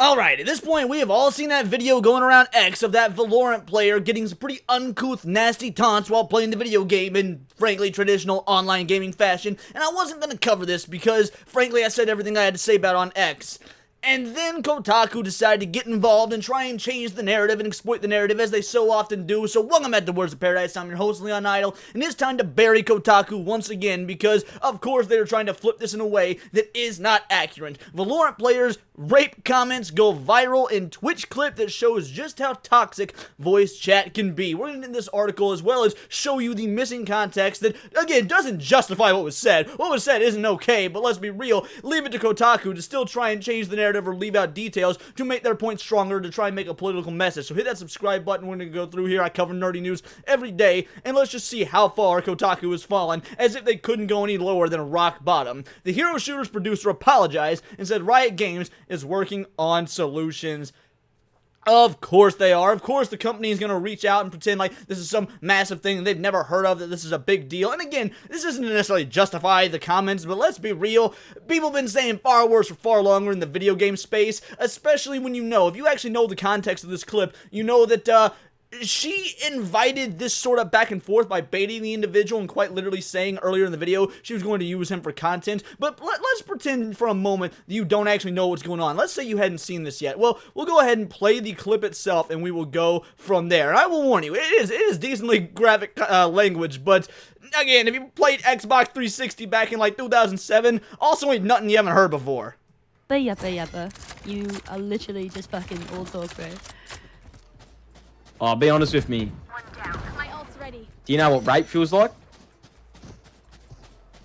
Alright, at this point we have all seen that video going around X of that Valorant player getting some pretty uncouth, nasty taunts while playing the video game in, frankly, traditional online gaming fashion, and I wasn't gonna cover this because, frankly, I said everything I had to say about it on X. And then Kotaku decided to get involved and try and change the narrative and exploit the narrative as they so often do. So welcome back to Words of Paradise. I'm your host, Leon Idle, and it's time to bury Kotaku once again because, of course, they're trying to flip this in a way that is not accurate. Valorant players' rape comments go viral in Twitch clip that shows just how toxic voice chat can be. We're going to get into this article as well as show you the missing context that, again, doesn't justify what was said. What was said isn't okay, but let's be real, leave it to Kotaku to still try and change the narrative or leave out details to make their point stronger, to try and make a political message. So hit that subscribe button. We're going to go through here. I cover nerdy news every day, and let's just see how far Kotaku has fallen, as if they couldn't go any lower than a rock bottom. The Hero Shooter's producer apologized and said Riot Games is working on solutions. Of course they are. Of course the company is going to reach out and pretend like this is some massive thing that they've never heard of, that this is a big deal. And again, this isn't necessarily justify the comments, but let's be real. People have been saying far worse for far longer in the video game space, especially when if you actually know the context of this clip, you know that, she invited this sort of back and forth by baiting the individual and quite literally saying earlier in the video she was going to use him for content. But let's pretend for a moment that you don't actually know what's going on. Let's say you hadn't seen this yet. Well, we'll go ahead and play the clip itself and we will go from there. And I will warn you, it is decently graphic language, but again, if you played Xbox 360 back in like 2007, also ain't nothing you haven't heard before. Yappa. You are literally just fucking all talk, bro. Oh, be honest with me. My ult's ready. Do you know what rape feels like?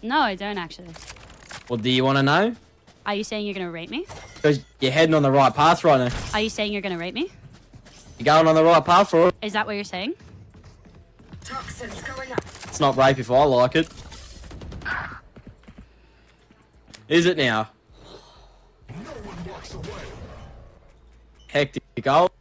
No, I don't actually. Well, do you want to know? Are you saying you're gonna rape me? Because you're heading on the right path right now. Are you saying you're gonna rape me? You're going on the right path for it. Is that what you're saying? Toxins going up. It's not rape if I like it. Is it now? No one walks away. Hectic goal.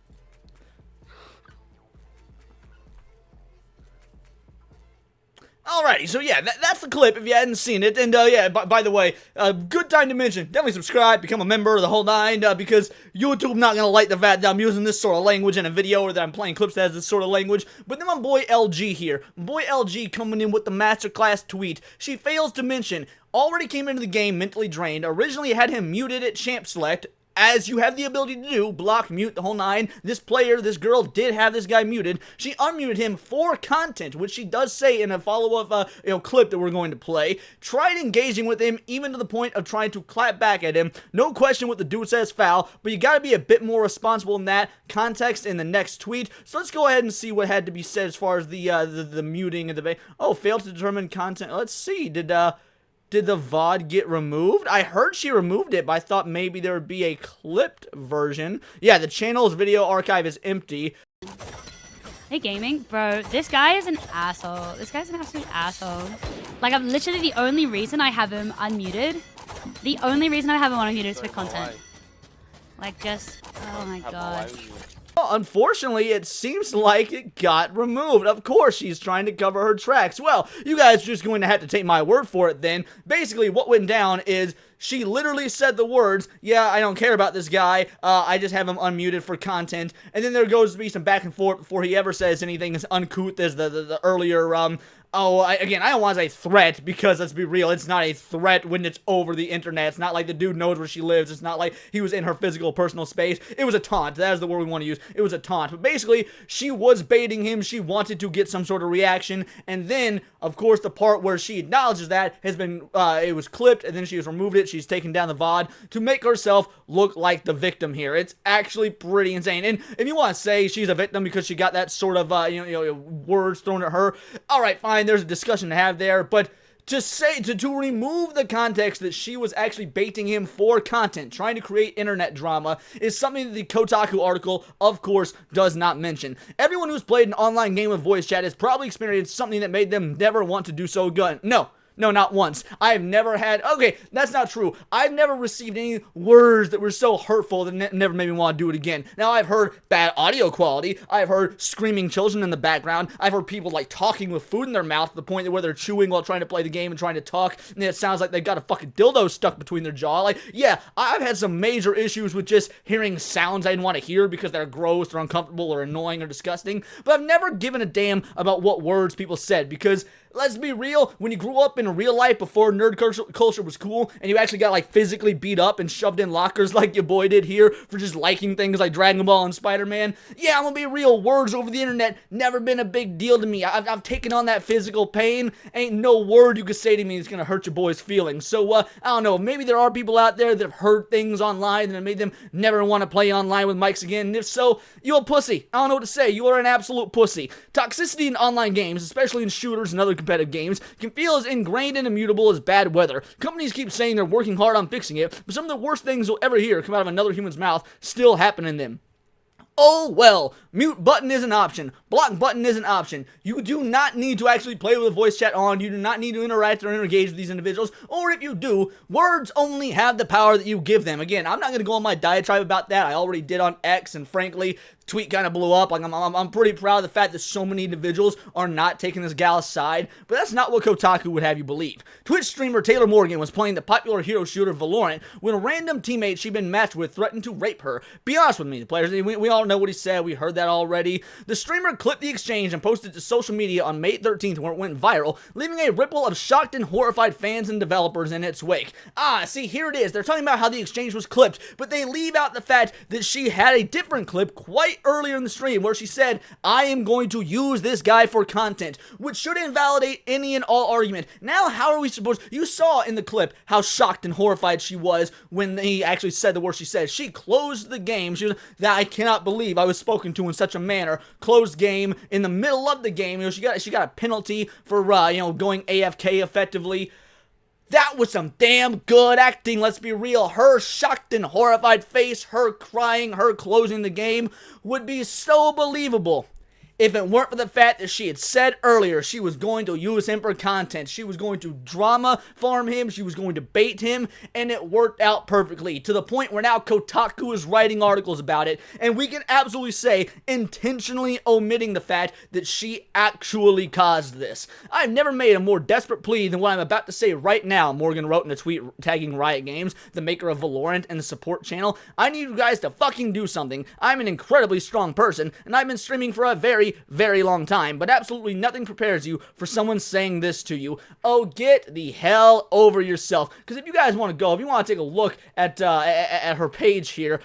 Alrighty, so yeah, that's the clip if you hadn't seen it, and yeah, by the way, good time to mention, definitely subscribe, become a member of the whole nine, because YouTube not gonna like the fact that I'm using this sort of language in a video, or that I'm playing clips that has this sort of language. But then my boy LG here, boy LG coming in with the masterclass tweet. She fails to mention, already came into the game mentally drained, originally had him muted at champ select, as you have the ability to do, block, mute, the whole nine. This player, this girl, did have this guy muted. She unmuted him for content, which she does say in a follow-up, clip that we're going to play. Tried engaging with him, even to the point of trying to clap back at him. No question what the dude says foul, but you gotta be a bit more responsible in that context in the next tweet. So let's go ahead and see what had to be said as far as the muting and the... Oh, failed to determine content. Let's see, Did the VOD get removed? I heard she removed it, but I thought maybe there would be a clipped version. Yeah, the channel's video archive is empty. Hey, gaming, bro. This guy is an asshole. This guy's an absolute asshole. Like, I'm literally the only reason I have him unmuted. The only reason I have him unmuted is for content. Like, just, oh my god. Well, unfortunately, it seems like it got removed. Of course, she's trying to cover her tracks. Well, you guys are just going to have to take my word for it then. Basically, what went down is she literally said the words, yeah, I don't care about this guy, I just have him unmuted for content, and then there goes to be some back and forth before he ever says anything as uncouth as the earlier, again, I don't want to say threat, because let's be real, it's not a threat when it's over the internet. It's not like the dude knows where she lives. It's not like he was in her physical, personal space. It was a taunt. That is the word we want to use. It was a taunt. But basically, she was baiting him. She wanted to get some sort of reaction, and then, of course, the part where she acknowledges that has been, it was clipped, and then she has removed it. She's taken down the VOD to make herself look like the victim here. It's actually pretty insane. And if you want to say she's a victim because she got that sort of, words thrown at her, alright, fine, there's a discussion to have there, but to say, to remove the context that she was actually baiting him for content, trying to create internet drama, is something that the Kotaku article, of course, does not mention. Everyone who's played an online game with voice chat has probably experienced something that made them never want to do so again. No, not once. I have never had, okay, that's not true. I've never received any words that were so hurtful that never made me want to do it again. Now, I've heard bad audio quality. I've heard screaming children in the background. I've heard people like talking with food in their mouth to the point where they're chewing while trying to play the game and trying to talk, and it sounds like they've got a fucking dildo stuck between their jaw. Like, yeah, I've had some major issues with just hearing sounds I didn't want to hear because they're gross or uncomfortable or annoying or disgusting, but I've never given a damn about what words people said, because let's be real, when you grew up in real life before nerd culture was cool, and you actually got like physically beat up and shoved in lockers like your boy did here for just liking things like Dragon Ball and Spider-Man, yeah, I'm gonna be real, words over the internet never been a big deal to me. I've taken on that physical pain. Ain't no word you could say to me that's gonna hurt your boy's feelings. So, I don't know, maybe there are people out there that have heard things online that have made them never want to play online with mics again, and if so, you're a pussy. I don't know what to say. You are an absolute pussy. Toxicity in online games, especially in shooters and other competitive games, can feel as ingrained and immutable as bad weather. Companies keep saying they're working hard on fixing it, but some of the worst things you'll ever hear come out of another human's mouth still happen in them. Oh well, mute button is an option, block button is an option. You do not need to actually play with a voice chat on, you do not need to interact or engage with these individuals, or if you do, words only have the power that you give them. Again, I'm not going to go on my diatribe about that, I already did on X, and frankly, tweet kind of blew up. Like, I'm pretty proud of the fact that so many individuals are not taking this gal's side, but that's not what Kotaku would have you believe. Twitch streamer Taylor Morgan was playing the popular hero shooter Valorant when a random teammate she'd been matched with threatened to rape her. Be honest with me, the players, we all know what he said, we heard that already. The streamer clipped the exchange and posted it to social media on May 13th, where it went viral, leaving a ripple of shocked and horrified fans and developers in its wake. See, here it is. They're talking about how the exchange was clipped, but they leave out the fact that she had a different clip quite earlier in the stream where she said, I am going to use this guy for content, which should invalidate any and all argument. Now, how are we supposed, you saw in the clip how shocked and horrified she was when he actually said the words she said. She closed the game. She was, that I cannot believe I was spoken to in such a manner. Closed game in the middle of the game. You know, she got a penalty for, going AFK effectively. That was some damn good acting, let's be real. Her shocked and horrified face, her crying, her closing the game would be so believable if it weren't for the fact that she had said earlier she was going to use him for content. She was going to drama farm him, she was going to bait him, and it worked out perfectly, to the point where now Kotaku is writing articles about it, and we can absolutely say intentionally omitting the fact that she actually caused this. I've never made a more desperate plea than what I'm about to say right now, Morgan wrote in a tweet tagging Riot Games, the maker of Valorant and the support channel. I need you guys to fucking do something. I'm an incredibly strong person, and I've been streaming for a very, very long time, but absolutely nothing prepares you for someone saying this to you. Oh, get the hell over yourself. Because if you guys want to go, if you want to take a look at her page here,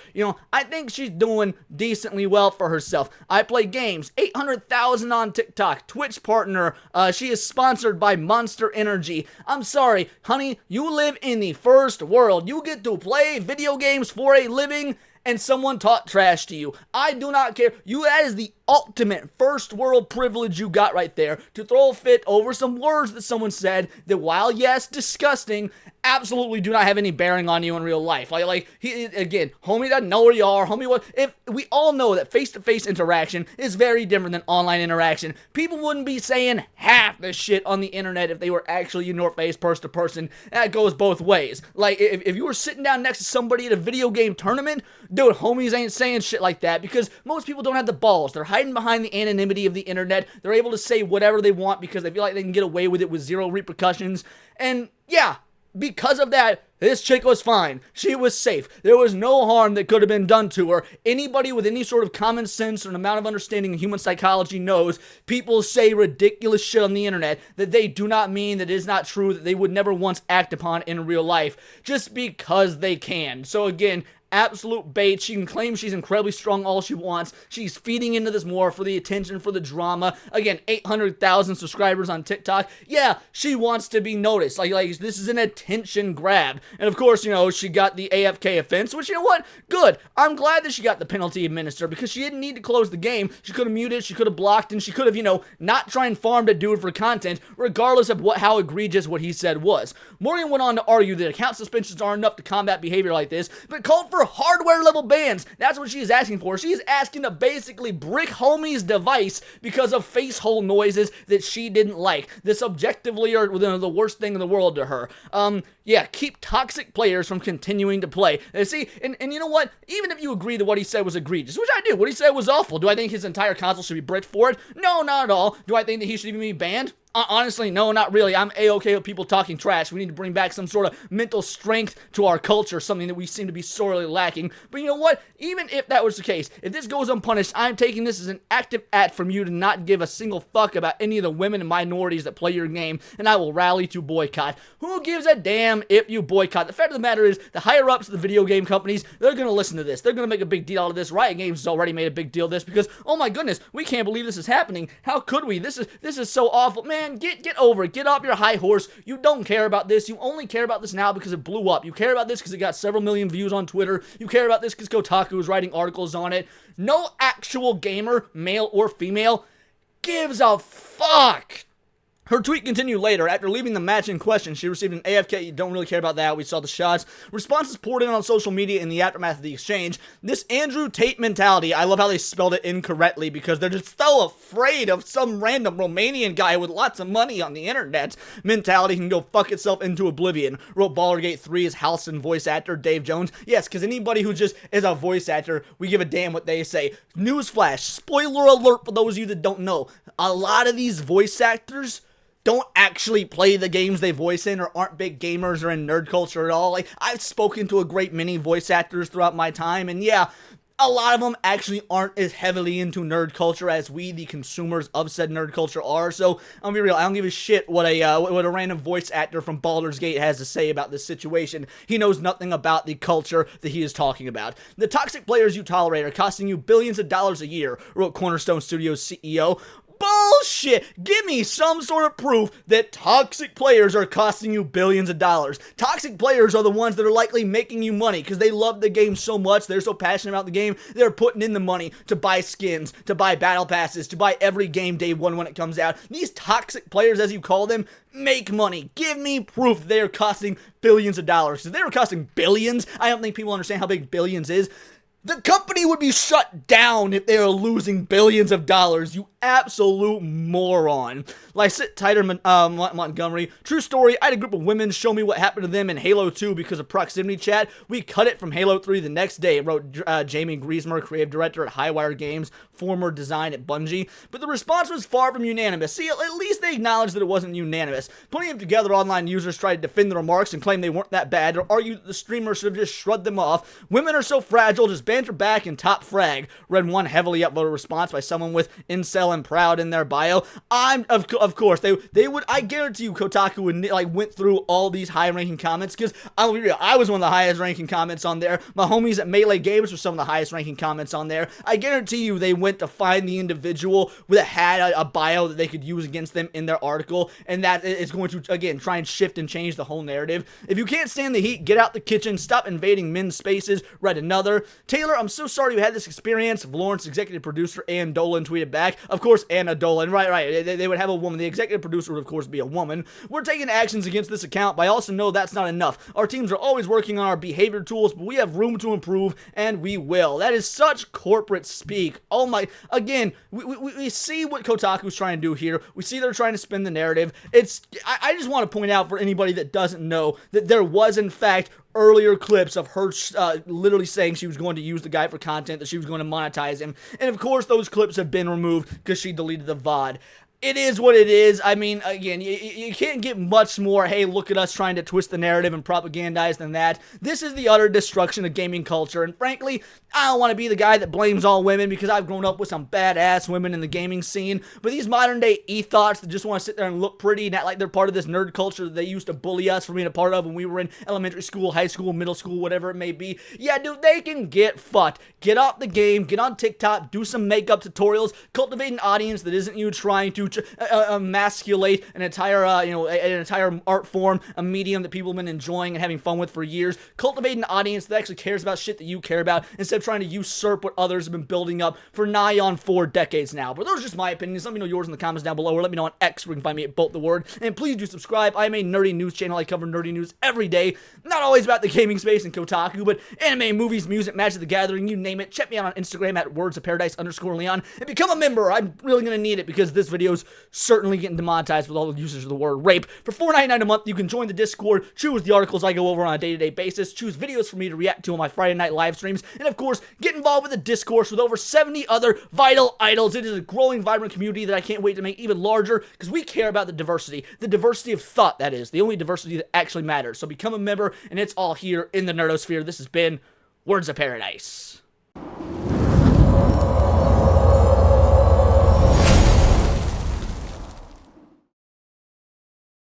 I think she's doing decently well for herself. I play games, 800,000 on TikTok, Twitch partner, she is sponsored by Monster Energy. I'm sorry, honey, you live in the first world. You get to play video games for a living, and someone talk trash to you. I do not care. That is the ultimate first world privilege you got right there, to throw a fit over some words that someone said that, while yes, disgusting, absolutely do not have any bearing on you in real life. Again, homie doesn't know where you are. Homie, what? If we all know that face-to-face interaction is very different than online interaction, people wouldn't be saying half the shit on the internet if they were actually in your face, person to person. That goes both ways. Like, if you were sitting down next to somebody at a video game tournament, dude, homies ain't saying shit like that, because most people don't have the balls. They're hiding behind the anonymity of the internet. They're able to say whatever they want because they feel like they can get away with it with zero repercussions. And yeah, because of that, this chick was fine. She was safe. There was no harm that could have been done to her. Anybody with any sort of common sense or an amount of understanding of human psychology knows people say ridiculous shit on the internet that they do not mean, that is not true, that they would never once act upon in real life, just because they can. So again, absolute bait. She can claim she's incredibly strong all she wants. She's feeding into this more for the attention, for the drama. Again, 800,000 subscribers on TikTok. Yeah, she wants to be noticed. Like this is an attention grab. And of course, she got the AFK offense, which, what? Good. I'm glad that she got the penalty administered, because she didn't need to close the game. She could have muted, she could have blocked, and she could have, not try and farm to do it for content, regardless of how egregious what he said was. Morgan went on to argue that account suspensions are enough to combat behavior like this, but called for for hardware level bans. That's what she is asking for. She is asking to basically brick homie's device because of face hole noises that she didn't like. This objectively are the worst thing in the world to her. Yeah, keep toxic players from continuing to play. See, and you know what? Even if you agree that what he said was egregious, which I do, what he said was awful. Do I think his entire console should be bricked for it? No, not at all. Do I think that he should even be banned? Honestly, no, not really. I'm A-okay with people talking trash. We need to bring back some sort of mental strength to our culture, something that we seem to be sorely lacking. But you know what? Even if that was the case, if this goes unpunished, I'm taking this as an active act from you to not give a single fuck about any of the women and minorities that play your game, and I will rally to boycott. Who gives a damn if you boycott? The fact of the matter is, the higher-ups of the video game companies, they're going to listen to this. They're going to make a big deal out of this. Riot Games has already made a big deal of this because, oh my goodness, we can't believe this is happening. How could we? This is so awful. Man, get over it. Get off your high horse. You don't care about this. You only care about this now because it blew up. You care about this because it got several million views on Twitter. You care about this because Kotaku is writing articles on it. No actual gamer, male or female, gives a fuck. Her tweet continued later. After leaving the match in question, she received an AFK, you don't really care about that, we saw the shots. Responses poured in on social media in the aftermath of the exchange. This Andrew Tate mentality, I love how they spelled it incorrectly because they're just so afraid of some random Romanian guy with lots of money on the internet. Mentality can go fuck itself into oblivion, wrote Ballergate 3's Halcyon voice actor Dave Jones. Yes, because anybody who just is a voice actor, we give a damn what they say. Newsflash, spoiler alert for those of you that don't know, a lot of these voice actors don't actually play the games they voice in or aren't big gamers or in nerd culture at all. Like, I've spoken to a great many voice actors throughout my time, and yeah, a lot of them actually aren't as heavily into nerd culture as we, the consumers of said nerd culture, are. So, I'll be real, I don't give a shit what a random voice actor from Baldur's Gate has to say about this situation. He knows nothing about the culture that he is talking about. The toxic players you tolerate are costing you billions of dollars a year, wrote Cornerstone Studios CEO. Bullshit! Give me some sort of proof that toxic players are costing you billions of dollars. Toxic players are the ones that are likely making you money because they love the game so much, they're so passionate about the game, they're putting in the money to buy skins, to buy battle passes, to buy every game day one when it comes out. These toxic players, as you call them, make money. Give me proof they are costing billions of dollars. If they were costing billions, I don't think people understand how big billions is. The company would be shut down if they were losing billions of dollars, you absolute moron. Lysit Tighter Montgomery, true story, I had a group of women show me what happened to them in Halo 2 because of proximity chat. We cut it from Halo 3 the next day, wrote Jamie Griesmer, creative director at Highwire Games, former design at Bungie. But the response was far from unanimous. See, at least they acknowledged that it wasn't unanimous. Plenty of together online users tried to defend the remarks and claim they weren't that bad, or argue that the streamer should have just shrugged them off. Women are so fragile, just banter back and top frag. Read one heavily upvoted response by someone with incel and proud in their bio. Of course, they would, I guarantee you Kotaku would, went through all these high-ranking comments, because I'll be real, I was one of the highest-ranking comments on there. My homies at Melee Games were some of the highest-ranking comments on there. I guarantee you they went to find the individual that had a bio that they could use against them in their article, and that is going to, again, try and shift and change the whole narrative. If you can't stand the heat, get out the kitchen, stop invading men's spaces, read another. Taylor, I'm so sorry you had this experience. Valorant's executive producer, Ann Dolan, tweeted back. Of course, Anna Dolan. Right. They would have a woman. The executive producer would, of course, be a woman. We're taking actions against this account, but I also know that's not enough. Our teams are always working on our behavior tools, but we have room to improve, and we will. That is such corporate speak. Oh my, again, we see what Kotaku's trying to do here. We see they're trying to spin the narrative. I just want to point out for anybody that doesn't know that there was, in fact, earlier clips of her literally saying she was going to use the guy for content, that she was going to monetize him. And of course, those clips have been removed because she deleted the VOD. It is what it is. I mean, again, you can't get much more, hey, look at us trying to twist the narrative and propagandize than that. This is the utter destruction of gaming culture, and frankly, I don't want to be the guy that blames all women because I've grown up with some badass women in the gaming scene, but these modern-day ethos that just want to sit there and look pretty and act like they're part of this nerd culture that they used to bully us for being a part of when we were in elementary school, high school, middle school, whatever it may be. Yeah, dude, they can get fucked. Get off the game, get on TikTok, do some makeup tutorials, cultivate an audience that isn't you trying to emasculate an entire, an entire art form, a medium that people have been enjoying and having fun with for years. Cultivate an audience that actually cares about shit that you care about instead of trying to usurp what others have been building up for nigh on 4 decades now. But those are just my opinions. Let me know yours in the comments down below, or let me know on X where you can find me at Bolt the Word. And please do subscribe. I am a nerdy news channel. I cover nerdy news every day. Not always about the gaming space and Kotaku, but anime, movies, music, Magic the Gathering, you name it. Check me out on Instagram at wordsofparadise_Leon and become a member. I'm really going to need it because this video's certainly getting demonetized with all the usage of the word rape. For $4.99 a month, you can join the Discord, choose the articles I go over on a day-to-day basis, choose videos for me to react to on my Friday night live streams, and of course, get involved with the discourse with over 70 other vital idols. It is a growing, vibrant community that I can't wait to make even larger because we care about the diversity of thought, that is, the only diversity that actually matters. So become a member, and it's all here in the Nerdosphere. This has been Words of Paradise.